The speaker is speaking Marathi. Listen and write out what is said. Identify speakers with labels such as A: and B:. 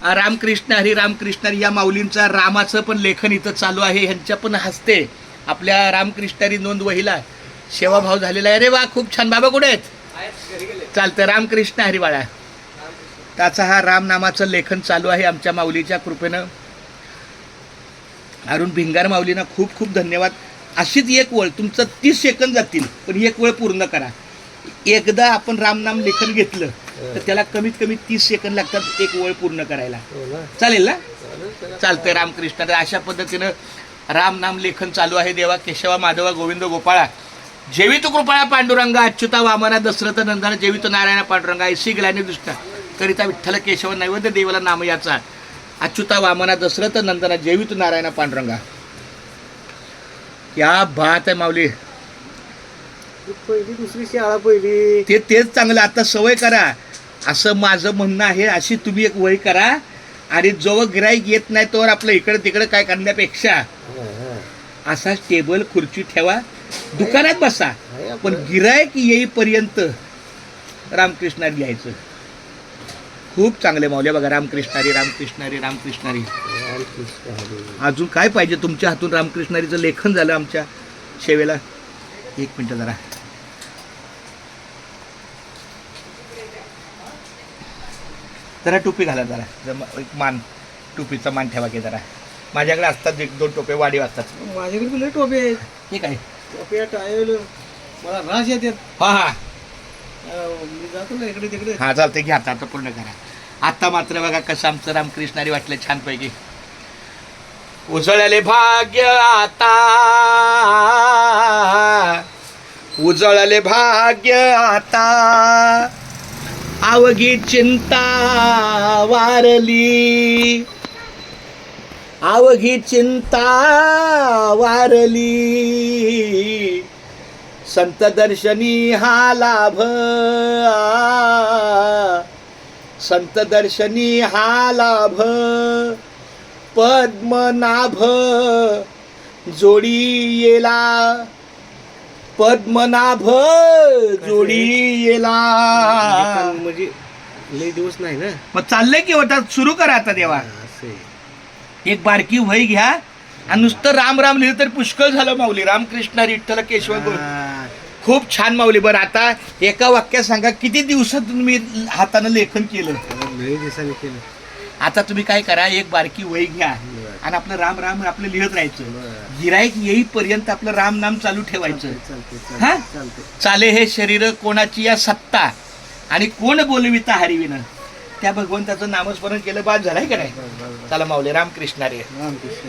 A: रामकृष्ण हरी रामकृष्ण हरी या माऊलींचा रामाचं पण लेखन इथं चालू आहे. ह्यांच्या पण हस्ते आपल्या रामकृष्ण हरी नोंद वहीला सेवाभाव झालेला आहे. अरे वा, खूप छान. बाबा कुठे आहेत? चालतं. रामकृष्ण हरी बाळा. त्याचा हा रामनामाचं लेखन चालू आहे आमच्या माऊलीच्या कृपेनं. अरुण भिंगार माऊलींना खूप खूप धन्यवाद. अशीच एक वळ, तुमचं 30 सेकंद जातील पण एक वेळ पूर्ण करा. एकदा आपण रामनाम लेखन घेतलं तर त्याला कमीत कमी 30 सेकंद लागतात एक वेळ पूर्ण करायला. चालेल ना? चालतंय. रामकृष्ण. अशा पद्धतीनं रामनाम लेखन चालू आहे. देवा केशवा माधवा गोविंद गोपाळा जेवित कृपाळा पांडुरंगा अच्युता वामना दशरथ नंदन जेवित नारायण पांडुरंगा ऐशी ग्लानी दुष्ट करिता विठ्ठल केशव नैवेद्य देवाला नाम याचा अच्युता वामना दशरथ नंदन जेवित नारायण पांडुरंगा. क्या बात आहे माऊली.
B: पहिली दुसरी शाळा पहिली
A: तेच चांगलं. आता सवय करा असं माझं म्हणणं आहे. अशी तुम्ही एक वय करा आणि जो गिराईक येत नाही तोवर आपलं इकडं तिकडं काय करण्यापेक्षा असा टेबल खुर्ची ठेवा, दुकानात बसा, पण गिराईक येईपर्यंत रामकृष्णारी घ्यायचं. खूप चांगले माऊली. बघा रामकृष्णारी रामकृष्णारी रामकृष्णारी. अजून काय पाहिजे तुमच्या हातून? रामकृष्णारीचं लेखन झालं आमच्या सेवेला. एक मिनिट जरा. जरा टोपी घाला जरा. एक मान, टोपीचा मान ठेवा की जरा. माझ्याकडे असतात 1-2 टोपे वाढीव असतात.
B: माझ्याकडे तुला टोपे आहेत.
A: ठीक आहे.
B: टोप्या टायल मला रास येतात.
A: हा हा
B: मी जातो ना इकडे तिकडे.
A: हा चालते. घ्या आता पूर्ण करा. आता मात्र बघा कसं आमचं रामकृष्णारी वाटलं छानपैकी. उजळले भाग्य आता, उजळले भाग्य आता, अवघी चिंता वारली, अवघी चिंता वारली, संत दर्शनी हा लाभ, संत दर्शनी हा लाभ, पद्मनाभ जोडी येला, पद्मनाभ जोडी येला.
B: म्हणजे लई दिवस नाही ना.
A: मग चाललंय की होता. सुरू करा आता देवा. एक बारकी वही घ्या आणि नुसतं राम राम लिहिलं तर पुष्कळ झालं माऊली. रामकृष्ण विठ्ठल केशव. खूप छान माऊली. बरं आता एका वाक्यात सांगा किती दिवसात तुम्ही हातानं लेखन केलं?
B: लई दिवसांनी केलं.
A: आता तुम्ही काय करा, एक बारकी वही घ्या आणि आपलं राम राम आपलं लिहत राहायचं. गिराईक येईपर्यंत आपलं राम नाम चालू ठेवायचं. हा चाले हे शरीर कोणाची या सत्ता आणि कोण बोलविता हरिविन. त्या भगवंताचं नामस्मरण केलं बाद झालंय का नाही? चला माऊली. रामकृष्ण रे.
B: रामकृष्ण.